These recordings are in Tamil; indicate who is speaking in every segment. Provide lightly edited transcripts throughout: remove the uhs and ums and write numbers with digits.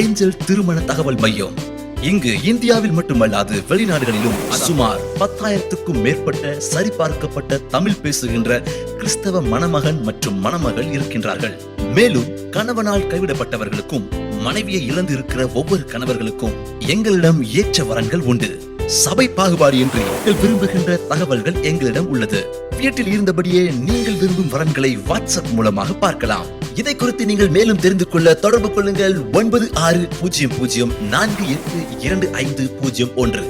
Speaker 1: ஏஞ்சல் திருமண தகவல் மையம். இங்கு இந்தியாவில் மட்டுமல்லாது வெளிநாடுகளிலும் சுமார் 10,000க்கும் மேற்பட்ட சரிபார்க்கப்பட்ட தமிழ் பேசுகின்ற கிறிஸ்தவ மணமகன் மற்றும் மணமகள் இருக்கின்றார்கள். மேலும் கணவனால் கைவிடப்பட்டவர்களுக்கும் மனைவியை இழந்து இருக்கிற ஒவ்வொரு கணவர்களுக்கும் எங்களிடம் ஏற்ற வரன்கள் உண்டு. சபை பாகுபாடு இன்றி நீங்கள் விரும்புகின்ற தகவல்கள் எங்களிடம் உள்ளது. வீட்டில் இருந்தபடியே நீங்கள் விரும்பும் வரன்களை வாட்ஸ்அப் மூலமாக பார்க்கலாம். இதை குறித்து நீங்கள் மேலும் தெரிந்து கொள்ள தொடர்பு கொள்ளுங்கள் 9600482501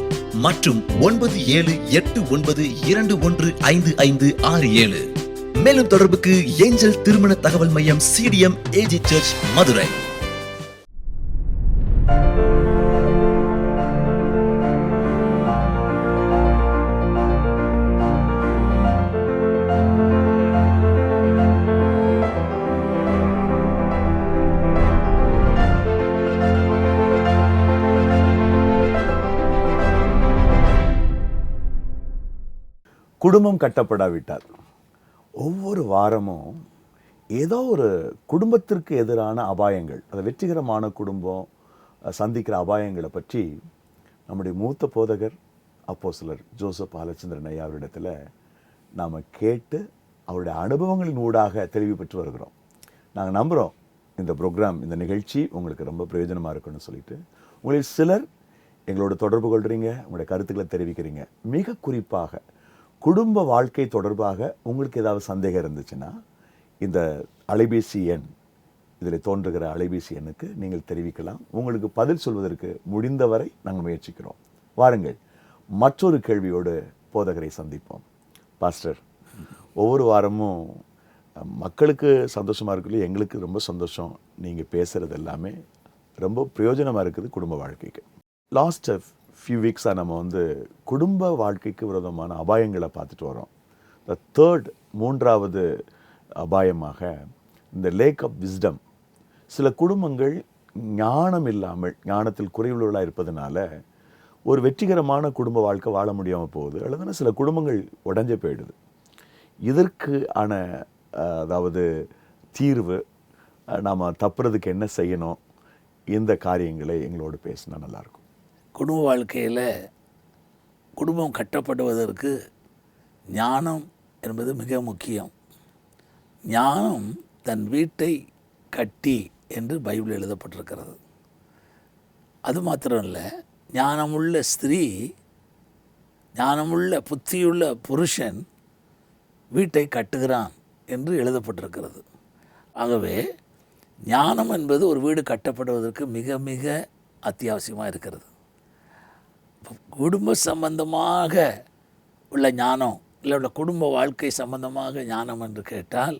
Speaker 1: மற்றும் 9789215567. மேலும் தொடர்புக்கு ஏஞ்சல் திருமண தகவல் மையம், CDM AG சர்ச், மதுரை.
Speaker 2: குடும்பம் கட்டப்படாவிட்டால் ஒவ்வொரு வாரமும் ஏதோ ஒரு குடும்பத்திற்கு எதிரான அபாயங்கள், அது வெற்றிகரமான குடும்பம் சந்திக்கிற அபாயங்களை பற்றி நம்முடைய மூத்த போதகர் அப்போஸ்தலர் ஜோசப் பாலச்சந்திரன் ஐயா அவரிடத்தில் நாம் கேட்டு அவருடைய அனுபவங்களின் ஊடாக தெளிவு பெற்று வருகிறோம். நாங்கள் நம்புகிறோம் இந்த ப்ரோக்ராம், இந்த நிகழ்ச்சி உங்களுக்கு ரொம்ப பிரயோஜனமாக இருக்குன்னு சொல்லிட்டு உங்களில் சிலர் எங்களோட தொடர்பு கொள்கிறீங்க, உங்களுடைய கருத்துக்களை தெரிவிக்கிறீங்க. மிக குறிப்பாக குடும்ப வாழ்க்கை தொடர்பாக உங்களுக்கு ஏதாவது சந்தேகம் இருந்துச்சுன்னா இந்த அலைபேசி எண், இதில் தோன்றுகிற அலைபேசி எண்ணுக்கு நீங்கள் தெரிவிக்கலாம். உங்களுக்கு பதில் சொல்வதற்கு முடிந்தவரை நாங்கள் முயற்சிக்கிறோம். வாருங்கள், மற்றொரு கேள்வியோடு போதகரை சந்திப்போம். பாஸ்டர், ஒவ்வொரு வாரமும் மக்களுக்கு சந்தோஷமாக இருக்குது, எங்களுக்கு ரொம்ப சந்தோஷம். நீங்கள் பேசுகிறது எல்லாமே ரொம்ப பிரயோஜனமாக இருக்குது குடும்ப வாழ்க்கைக்கு. லாஸ்ட் ஃபியூ வீக்ஸாக நம்ம குடும்ப வாழ்க்கைக்கு விரோதமான அபாயங்களை பார்த்துட்டு வரோம். மூன்றாவது அபாயமாக இந்த லேக் ஆஃப் விஸ்டம். சில குடும்பங்கள் ஞானம் இல்லாமல், ஞானத்தில் குறைவுள்ளவர்களாக இருப்பதனால ஒரு வெற்றிகரமான குடும்ப வாழ்க்கை வாழ முடியாமல் போகுது, அல்லதுன்னா சில குடும்பங்கள் உடஞ்சே போயிடுது. இதற்கு அதாவது தீர்வு, நாம் தப்புறதுக்கு என்ன செய்யணும், இந்த காரியங்களை எங்களோடு பேசினா நல்லாயிருக்கும்.
Speaker 3: குடும்ப வாழ்க்கையில் குடும்பம் கட்டப்படுவதற்கு ஞானம் என்பது மிக முக்கியம். ஞானம் தன் வீட்டை கட்டி என்று பைபிள் எழுதப்பட்டிருக்கிறது. அது மாத்திரம் இல்லை, ஞானமுள்ள ஸ்திரீ, ஞானமுள்ள புத்தியுள்ள புருஷன் வீட்டை கட்டுகிறான் என்று எழுதப்பட்டிருக்கிறது. ஆகவே ஞானம் என்பது ஒரு வீடு கட்டப்படுவதற்கு மிக மிக அத்தியாவசியமாக இருக்கிறது. குடும்ப சம்பந்தமாக உள்ள ஞானம், இல்லை உள்ள குடும்ப வாழ்க்கை சம்பந்தமாக ஞானம் என்று கேட்டால்,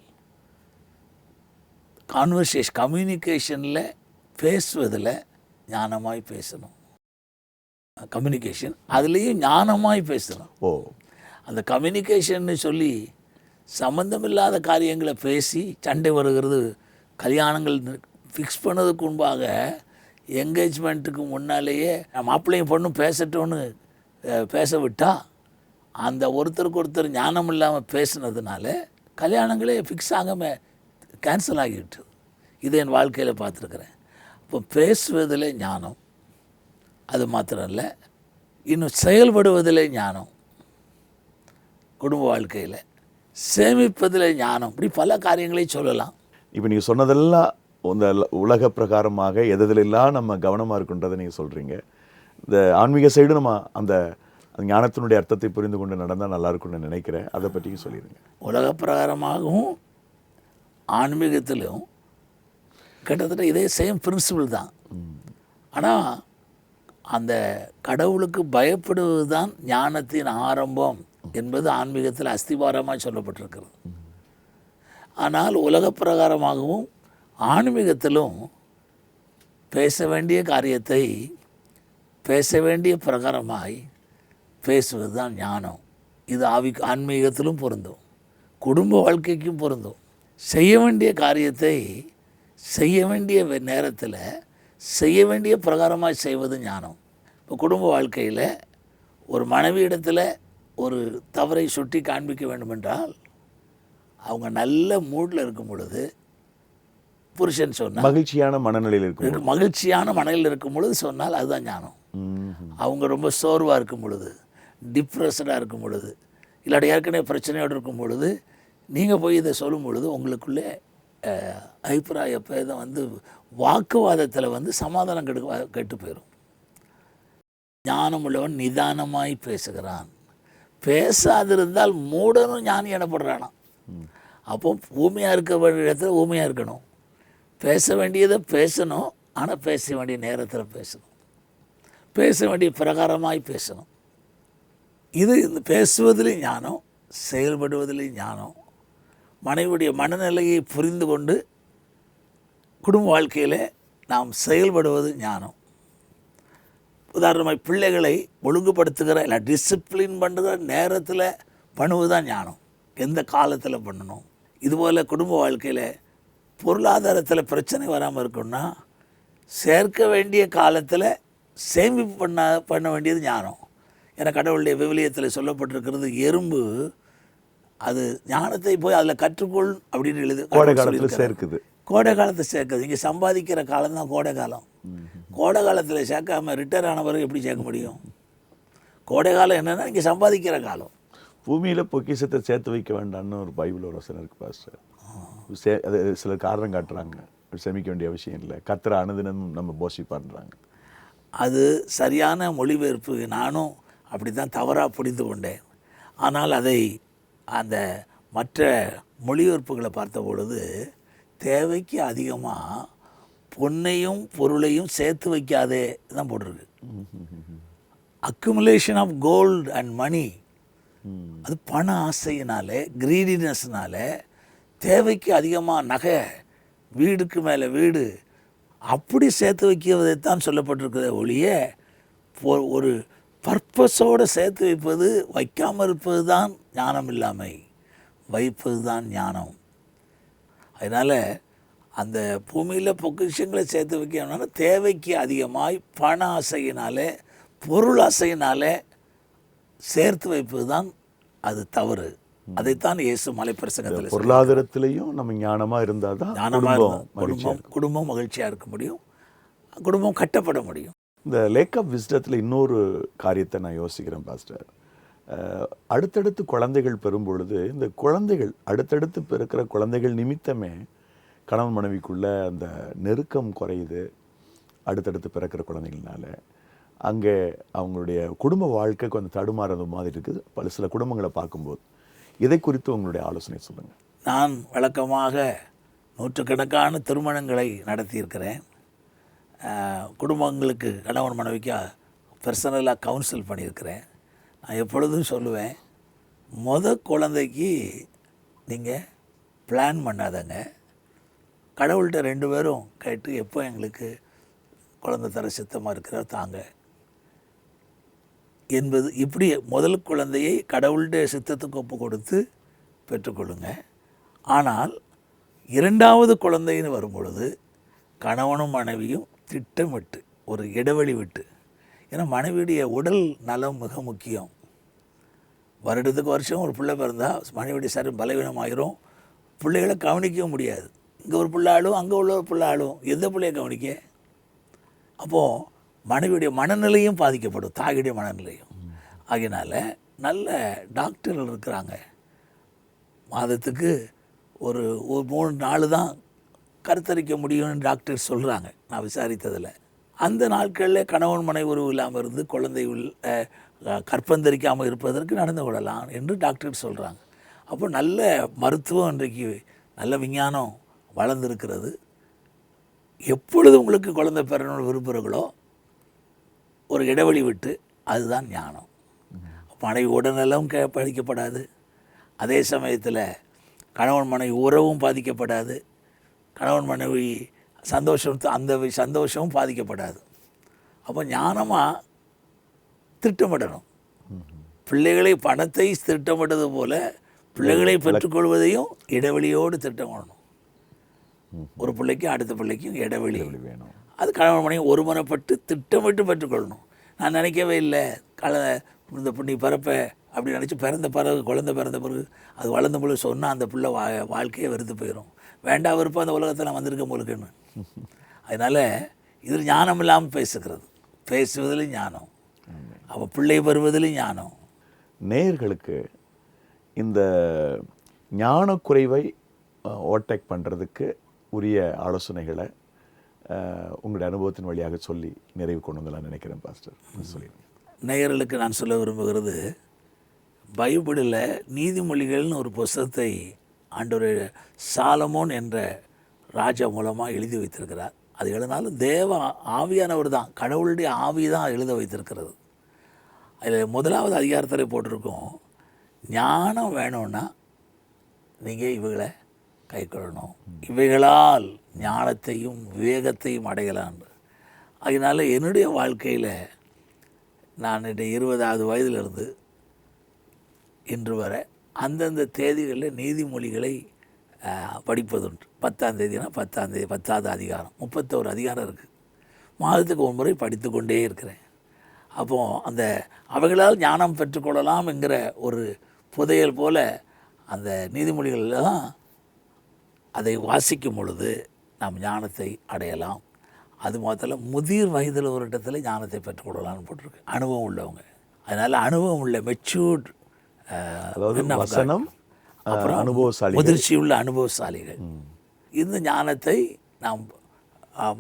Speaker 3: கம்யூனிகேஷனில் பேசுவதில் ஞானமாய் பேசணும். கம்யூனிகேஷன் அதுலேயும் ஞானமாய் பேசணும். அந்த கம்யூனிகேஷன்னு சொல்லி சம்பந்தமில்லாத காரியங்களை பேசி சண்டை வருகிறது. கல்யாணங்கள் ஃபிக்ஸ் பண்ணதுக்கு முன்பாக, என்கேஜ்மெண்ட்டுக்கு முன்னாலேயே மாப்பிள்ளையும் பொண்ணும் பேசட்டோன்னு பேச விட்டால், அந்த ஒருத்தருக்கு ஒருத்தர் ஞானம் இல்லாமல் பேசுனதுனால கல்யாணங்களே ஃபிக்ஸ் ஆகாமல் கேன்சல் ஆகிவிட்டு. இதை என் வாழ்க்கையில் பார்த்துருக்குறேன். இப்போ பேசுவதில் ஞானம், அது மாத்திரம் இல்லை, இன்னும் செயல்படுவதில் ஞானம், குடும்ப வாழ்க்கையில் சேமிப்பதில் ஞானம், இப்படி பல காரியங்களை சொல்லலாம்.
Speaker 2: இப்போ நீங்கள் சொன்னதெல்லாம் இந்த உலக பிரகாரமாக எதிலெல்லாம் நம்ம கவனமாக இருக்குன்றதை நீங்கள் சொல்கிறீங்க. இந்த ஆன்மீக சைடு நம்ம அந்த ஞானத்தினுடைய அர்த்தத்தை புரிந்து கொண்டு நடந்தால் நல்லா இருக்கும்னு நினைக்கிறேன். அதை பற்றியும் சொல்லிடுங்க.
Speaker 3: உலக பிரகாரமாகவும் ஆன்மீகத்திலும் கிட்டத்தட்ட இதே சேம் பிரின்சிபிள் தான். ஆனால் அந்த கடவுளுக்கு பயப்படுவது தான் ஞானத்தின் ஆரம்பம் என்பது ஆன்மீகத்தில் அஸ்திவாரமாக சொல்லப்பட்டிருக்கிறது. ஆனால் உலக பிரகாரமாகவும் ஆன்மீகத்திலும் பேச வேண்டிய காரியத்தை பேச வேண்டிய பிரகாரமாய் பேசுவது தான் ஞானம். இது ஆன்மீகத்திலும் பொருந்தும், குடும்ப வாழ்க்கைக்கும் பொருந்தும். செய்ய வேண்டிய காரியத்தை செய்ய வேண்டிய நேரத்தில் செய்ய வேண்டிய பிரகாரமாக செய்வது ஞானம். இப்போ குடும்ப வாழ்க்கையில் ஒரு மனைவியிடத்தில் ஒரு தவறை சுட்டி காண்பிக்க வேண்டுமென்றால் அவங்க நல்ல மூடில் இருக்கும் பொழுது புருஷன் சொன்னால்,
Speaker 2: மகிழ்ச்சியான மனநிலையில் இருக்கும்.
Speaker 3: மகிழ்ச்சியான மனதில் இருக்கும் பொழுது சொன்னால் அதுதான் ஞானம். அவங்க ரொம்ப சோர்வாக இருக்கும் பொழுது, டிப்ரெஷனாக இருக்கும் பொழுது, இல்லாட்டி ஏற்கனவே பிரச்சனையோடு இருக்கும் பொழுது நீங்கள் போய் இதை சொல்லும் பொழுது உங்களுக்குள்ளே அபிப்பிராய பேதம் வந்து வாக்குவாதத்தில் வந்து சமாதானம் கெட்டு போயிடும். ஞானம் உள்ளவன் நிதானமாய் பேசுகிறான். பேசாதிருந்தால் மூடனும் ஞானி எனப்படுறானா. அப்போ ஊமையாக இருக்க வேண்டிய இடத்துல ஊமையாக இருக்கணும், பேச வேண்டியதை பேசணும், ஆனால் பேச வேண்டிய நேரத்தில் பேசணும், பேச வேண்டிய பிரகாரமாய் பேசணும். இது இந்த பேசுவதிலையும் ஞானம், செயல்படுவதிலையும் ஞானம். மனைவியுடைய மனநிலையை புரிந்து கொண்டு குடும்ப வாழ்க்கையில் நாம் செயல்படுவது ஞானம். உதாரணமாக பிள்ளைகளை ஒழுங்குபடுத்துகிற இல்லை டிசிப்ளின் பண்ணுகிற நேரத்தில் பண்ணுவது தான் ஞானம். எந்த காலத்தில் பண்ணணும். இதுபோல் குடும்ப வாழ்க்கையில் பொருளாதாரத்தில் பிரச்சனை வராமல் இருக்கணும்னா சேர்க்க வேண்டிய காலத்தில் சேமிப்பு பண்ண வேண்டியது ஞானம். ஏன்னா கடவுளுடைய விவிலியத்தில் சொல்லப்பட்டிருக்கிறது, எறும்பு அது ஞானத்தை போய் அதில் கற்றுக்கொள் அப்படின்னு
Speaker 2: கோடை காலத்தில் சேர்க்குது.
Speaker 3: கோடை காலத்தை சேர்க்குது. இங்கே சம்பாதிக்கிற காலம் தான் கோடை காலம். கோடை காலத்தில் சேர்க்காம ரிட்டையர் ஆன பிறகு எப்படி சேர்க்க முடியும்? கோடை காலம் என்னென்னா இங்கே சம்பாதிக்கிற காலம்.
Speaker 2: பூமியில் பொக்கிஷத்தை சேர்த்து வைக்க வேண்டாம்னு ஒரு பைபிள் ஒரு வசனம் இருக்குது பாஸ்டர். அது சில காரணம் காட்டுறாங்க, சேமிக்க வேண்டிய அவசியம் இல்லை, கர்த்தர் அனுதினம் நம்ம போஷிப்பான்றாங்க.
Speaker 3: அது சரியான மொழிபெயர்ப்பு. நானும் அப்படி தான் தவறாக புரிந்து கொண்டேன். ஆனால் அதை அந்த மற்ற மொழிபெயர்ப்புகளை பார்த்த பொழுது தேவைக்கு அதிகமாக பொன்னையும் பொருளையும் சேர்த்து வைக்காதே தான் போட்டிருக்கு. Accumulation of gold and money, அது பண ஆசையினால, கிரீடினஸ்னால தேவைக்கு அதிகமாக நகை, வீடுக்கு மேலே வீடு அப்படி சேர்த்து வைக்கிறதைத்தான் சொல்லப்பட்டிருக்கிறத ஒழிய ஒரு பர்பஸோடு சேர்த்து வைப்பது, வைக்காமல் இருப்பது தான் ஞானம் இல்லாமை, வைப்பது தான் ஞானம். அதனால் அந்த பூமியில் பொக்கிஷங்களை சேர்த்து வைக்கணும்னா தேவைக்கு அதிகமாய் பண ஆசையினாலே, பொருள் ஆசையினாலே சேர்த்து வைப்பது தான் அது தவறு. அதைத்தான் இயேசு மலைப்பிரசங்கத்தில்
Speaker 2: பொருளாதாரத்திலையும் நம்ம ஞானமாக இருந்தால் தான்
Speaker 3: குடும்பம் மகிழ்ச்சியாக இருக்க முடியும், குடும்பம் கட்டப்பட முடியும்.
Speaker 2: இந்த லேக் ஆஃப் விஸ்டத்தில் இன்னொரு காரியத்தை நான் யோசிக்கிறேன் பாஸ்டர். அடுத்தடுத்து குழந்தைகள் பெறும் பொழுது இந்த குழந்தைகள் அடுத்தடுத்து பிறக்கிற குழந்தைகள் நிமித்தமே கணவன் மனைவிக்குள்ள அந்த நெருக்கம் குறையுது. அடுத்தடுத்து பிறக்கிற குழந்தைகள்னால அங்கே அவங்களுடைய குடும்ப வாழ்க்கை கொஞ்சம் தடுமாறது மாதிரி இருக்குது சில குடும்பங்களை பார்க்கும்போது. இதை குறித்து உங்களுடைய ஆலோசனை சொல்லுங்கள்.
Speaker 3: நான் வழக்கமாக நூற்றுக்கணக்கான திருமணங்களை நடத்தியிருக்கிறேன். குடும்பங்களுக்கு கணவன் மனைவிக்கு பர்சனலாக கவுன்சில் பண்ணியிருக்கிறேன். நான் எப்பொழுதும் சொல்லுவேன், குழந்தைக்கு நீங்கள் பிளான் பண்ணாதங்க, கடவுள்கிட்ட 2 பேரும் கேட்டு எப்போ எங்களுக்கு குழந்தை தர சித்தமாக இருக்கிறார் தாங்க என்பது. இப்படி முதல் குழந்தையை கடவுளுடைய சித்தத்துக்கு ஒப்பு கொடுத்து பெற்றுக்கொள்ளுங்க. ஆனால் 2வது குழந்தைன்னு வரும்பொழுது கணவனும் மனைவியும் திட்டமிட்டு ஒரு இடைவெளி விட்டு, ஏன்னா மனைவியுடைய உடல் நலம் மிக முக்கியம். வருடத்துக்கு வருஷம் ஒரு பிள்ளை பிறந்தால் மனைவியுடைய பலவீனமாகிரும், பிள்ளைகளை கவனிக்கவும் முடியாது. இங்கே ஒரு பிள்ளை ஆளும், அங்கே உள்ள ஒரு பிள்ளை ஆளும், எந்த பிள்ளையை கவனிக்க? அப்போது மனைவியுடைய மனநிலையும் பாதிக்கப்படும், தாயுடைய மனநிலையும். ஆகையினால நல்ல டாக்டர்கள் இருக்கிறாங்க. மாதத்துக்கு ஒரு 3-4 தான் கருத்தரிக்க முடியும்னு டாக்டர் சொல்கிறாங்க, நான் விசாரித்ததில். அந்த நாட்களில் கணவன் மனைவி உறவு இல்லாமல் இருந்து குழந்தை கற்பந்தரிக்காமல் இருப்பதற்கு நடந்து கொள்ளலாம் என்று டாக்டர் சொல்கிறாங்க. அப்போ நல்ல மருத்துவம் இன்றைக்கு நல்ல விஞ்ஞானம் வளர்ந்துருக்கிறது. எப்பொழுது உங்களுக்கு குழந்தை பெறணும்னு விரும்புகிறீங்களோ ஒரு இடைவெளி விட்டு, அதுதான் ஞானம். மனைவி உடல்நலம் பாதிக்கப்படாது, அதே சமயத்தில் கணவன் மனைவி உறவும் பாதிக்கப்படாது, கணவன் மனைவி சந்தோஷமும் பாதிக்கப்படாது. அப்போ ஞானமாக திட்டமிடணும். பிள்ளைகளை பணத்தை திட்டமிட்டது போல் பிள்ளைகளை பெற்றுக்கொள்வதையும் இடைவெளியோடு திட்டமிடணும். ஒரு பிள்ளைக்கும் அடுத்த பிள்ளைக்கும் இடைவெளி வேணும். அது கணவன் மனைவி ஒருமுறைப்பட்டு திட்டமிட்டு பெற்றுக்கொள்ளணும். நான் நினைக்கவே இல்லை இந்த நீ பிறப்ப அப்படி நினச்சி பிறந்த பிறகு அது வளர்ந்த பொழுது சொன்னால் அந்த பிள்ளை வாழ்க்கையே வெறுத்து போயிடும். வேண்டாம் விருப்பம் அந்த உலகத்தில் நான் வந்திருக்க போலுக்குன்னு. அதனால் இது ஞானம் இல்லாமல் பேசுவதிலும் ஞானம், அப்போ பிள்ளை வருவதிலும் ஞானம்.
Speaker 2: நேயர்களுக்கு இந்த ஞானக்குறைவை ஓவர்டேக் பண்ணுறதுக்கு உரிய ஆலோசனைகளை உங்களுடைய அனுபவத்தின் வழியாக சொல்லி நிறைவு கொண்டு வந்துலாம் நினைக்கிறேன் பாஸ்டர். சொல்லிடுங்க.
Speaker 3: நேயர்களுக்கு நான் சொல்ல விரும்புகிறது, பைபிளில் நீதிமொழிகள்னு ஒரு புஸ்தகத்தை ஆண்டவர் சாலமோன் என்ற ராஜா மூலமாக எழுதி வைத்திருக்கிறார். அது எழுதினாலும் தேவ ஆவியானவர் தான், கடவுளுடைய ஆவி தான் எழுத வைத்திருக்கிறது. அதில் 1வது அதிகாரத்தில் போட்டிருக்கோம், ஞானம் வேணும்னா நீங்கள் இவைகளை கைக்கொள்ளணும், இவைகளால் ஞானத்தையும் விவேகத்தையும் அடையலாம். அதனால் என்னுடைய வாழ்க்கையில் நான் 20வது வயதிலிருந்து இன்று வரை அந்தந்த தேதிகளில் நீதிமொழிகளை படிப்பதுண்டு. 10ஆம் தேதினா 10வது அதிகாரம், 31 அதிகாரம் இருக்குது. மாதத்துக்கு ஒரு முறை படித்து கொண்டே இருக்கிறேன். அப்போது அந்த அவைகளால் ஞானம் பெற்றுக்கொள்ளலாம் என்கிற ஒரு புதையல் போல் அந்த நீதிமொழிகளில் தான் அதை வாசிக்கும் பொழுது நாம் ஞானத்தை அடையலாம். அது மாத்திர முதிர் வயதில் ஒரு இடத்துல ஞானத்தை பெற்றுக்கொள்ளலாம்னு போட்டிருக்கு, அனுபவம் உள்ளவங்க. அதனால் அனுபவம் உள்ள மெச்சூர்ட்,
Speaker 2: அப்புறம் அனுபவசாலி,
Speaker 3: முதிர்ச்சி உள்ள அனுபவசாலிகள் இந்த ஞானத்தை நாம்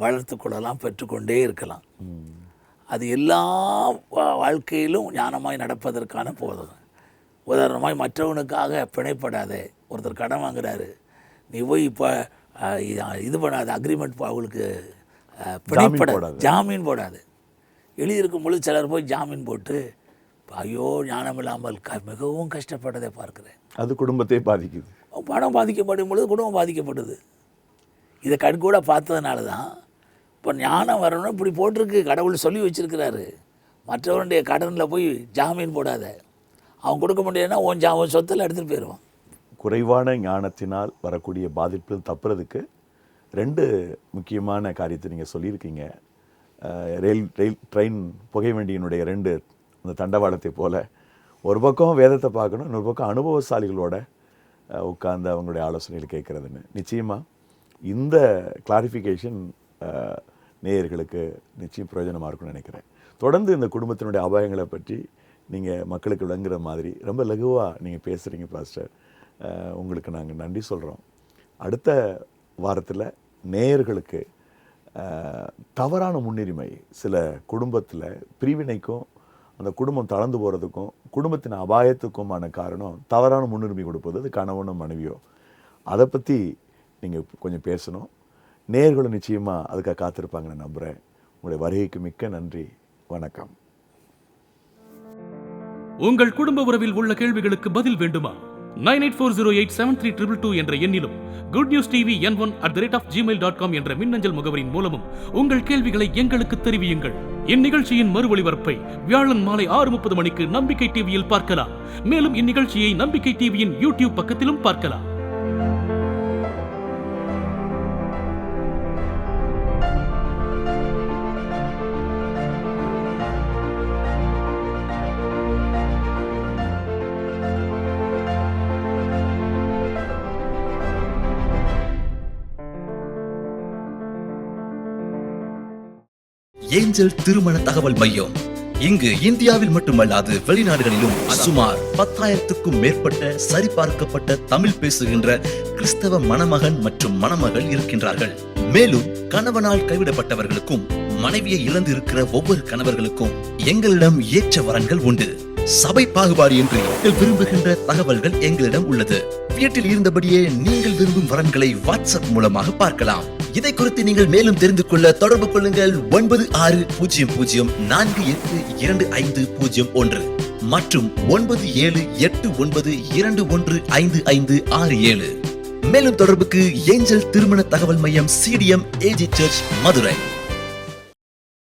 Speaker 3: வளர்த்து கொள்ளலாம், பெற்றுக்கொண்டே இருக்கலாம். அது எல்லா வாழ்க்கையிலும் ஞானமாய் நடப்பதற்கான போதும். உதாரணமாய் மற்றவனுக்காக பிணைப்படாதே. ஒருத்தர் கடன் வாங்குறாரு, நீ போய் இப்போ இது பண்ணாது, அக்ரிமெண்ட் அவங்களுக்கு ஜாமீன் போடாது. எழுதியிருக்கும் பொழுது சிலர் போய் ஜாமீன் போட்டு ஐயோ ஞானம் இல்லாமல் மிகவும் கஷ்டப்பட்டதை பார்க்குறேன்.
Speaker 2: அது குடும்பத்தை பாதிக்குது.
Speaker 3: பணம் பாதிக்கப்படும் பொழுது குடும்பம் பாதிக்கப்படுது. இதை கண்கூட பார்த்ததுனால தான் இப்போ ஞானம் வரணும்னா இப்படி போட்டிருக்கு, கடவுள் சொல்லி வச்சுருக்கிறாரு. மற்றவருடைய கடனில் போய் ஜாமீன் போடாத, அவன் கொடுக்க முடியாதுன்னா உன் சொத்தில் எடுத்துகிட்டு போயிடுவான்.
Speaker 2: குறைவான ஞானத்தினால் வரக்கூடிய பாதிப்பு தப்புறதுக்கு 2 முக்கியமான காரியத்தை நீங்கள் சொல்லியிருக்கீங்க. ட்ரெயின் புகை வண்டியினுடைய 2 அந்த தண்டவாளத்தை போல் ஒரு பக்கம் வேதத்தை பார்க்கணும், இன்னொரு பக்கம் அனுபவசாலிகளோட உட்கார்ந்து அவங்களுடைய ஆலோசனைகள் கேட்குறதுன்னு. நிச்சயமாக இந்த கிளாரிஃபிகேஷன் நேயர்களுக்கு நிச்சயம் பிரயோஜனமாக இருக்கும்னு நினைக்கிறேன். தொடர்ந்து இந்த குடும்பத்தினுடைய அபாயங்களை பற்றி நீங்கள் மக்களுக்கு விளங்குற மாதிரி ரொம்ப லகுவாக நீங்கள் பேசுகிறீங்க பாஸ்டர். உங்களுக்கு நாங்கள் நன்றி சொல்கிறோம். அடுத்த வாரத்தில் நேயர்களுக்கு தவறான முன்னுரிமை, சில குடும்பத்தில் பிரிவினைக்கும் அந்த குடும்பம் தளர்ந்து போகிறதுக்கும் குடும்பத்தின் அபாயத்துக்குமான காரணம் தவறான முன்னுரிமை கொடுப்பது, அது கணவனும் மனைவியோ. அதை பற்றி நீங்கள் கொஞ்சம் பேசணும். நேயர்களும் நிச்சயமாக அதுக்காக காத்திருப்பாங்கன்னு நம்புகிறேன். உங்களுடைய வருகைக்கு மிக்க நன்றி. வணக்கம்.
Speaker 4: உங்கள் குடும்ப உறவில் உள்ள கேள்விகளுக்கு பதில் வேண்டுமா? 9840873222 என்ற எண்ணிலும் குட் நியூஸ் டிவி N1@gmail.com என்ற மின்னஞ்சல் முகவரின் மூலமும் உங்கள் கேள்விகளை எங்களுக்கு தெரிவியுங்கள். இந்நிகழ்ச்சியின் மறு ஒளிபரப்பை வியாழன் மாலை 6:30 மணிக்கு நம்பிக்கை டிவியில் பார்க்கலாம். மேலும் இந்நிகழ்ச்சியை நம்பிக்கை டிவியின் யூடியூப் பக்கத்திலும் பார்க்கலாம்.
Speaker 1: ஏஞ்சல் திருமண தகவல் மையம். இங்கு இந்தியாவில் மட்டுமல்லாது வெளிநாடுகளிலும் சுமார் 10,000க்கும் மேற்பட்ட சரிபார்க்கப்பட்ட தமிழ் பேசுகின்ற கிறிஸ்தவ மணமகன் மற்றும் மணமகள் இருக்கின்றார்கள். மேலும் கணவனால் கைவிடப்பட்டவர்களுக்கும் மனைவியை இழந்து இருக்கிற ஒவ்வொரு கணவர்களுக்கும் எங்களிடம் ஏற்ற வரன்கள் உண்டு. சபை பாகுபாடு என்று நீங்கள் விரும்புகின்ற தகவல்கள் எங்களிடம் உள்ளது. வீட்டில் இருந்தபடியே நீங்கள் விரும்பும் வரன்களை வாட்ஸ்அப் மூலமாக பார்க்கலாம். இதை குறித்து நீங்கள் மேலும் தெரிந்து கொள்ள தொடர்பு கொள்ளுங்கள் 9600482501 மற்றும் 9789215567. மேலும் தொடர்புக்கு ஏஞ்சல் திருமண தகவல் மையம் CDM AG சர்ச் மதுரை.